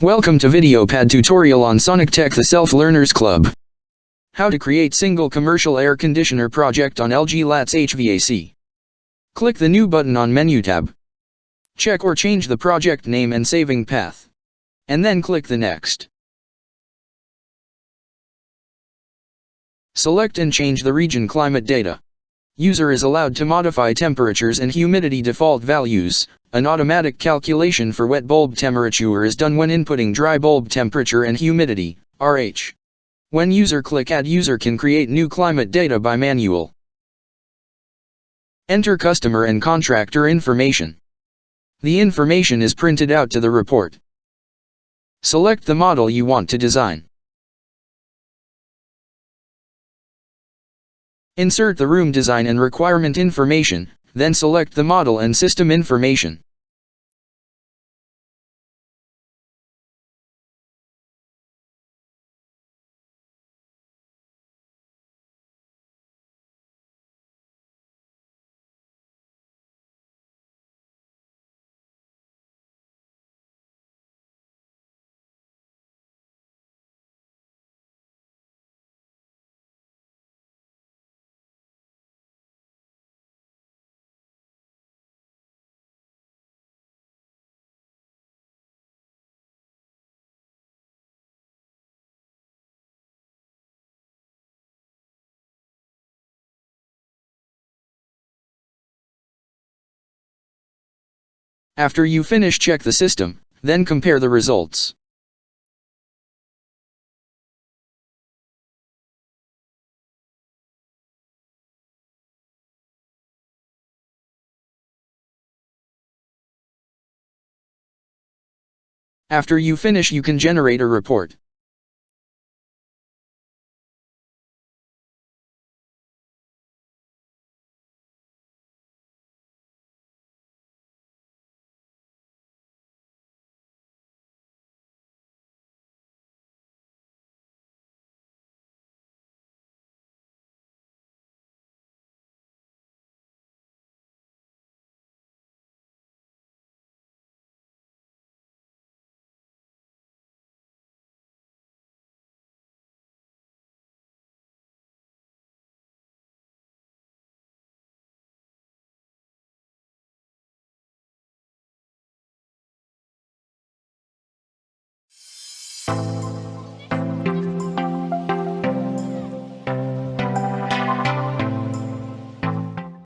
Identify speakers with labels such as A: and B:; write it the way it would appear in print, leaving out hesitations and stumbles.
A: Welcome to VideoPad tutorial on Sonic Tech the Self-Learners Club. How to create single commercial air conditioner project on LG Lats HVAC. Click the New button on Menu tab. Check or change the project name and saving path. And then click the Next. Select and change the region climate data. User is allowed to modify temperatures and humidity default values. An automatic calculation for wet bulb temperature is done when inputting dry bulb temperature and humidity, RH. When user click Add, user can create new climate data by manual. Enter customer and contractor information. The information is printed out to the report. Select the model you want to design. Insert the room design and requirement information, then select the model and system information. After you finish, check the system, then compare the results. After you finish, you can generate a report.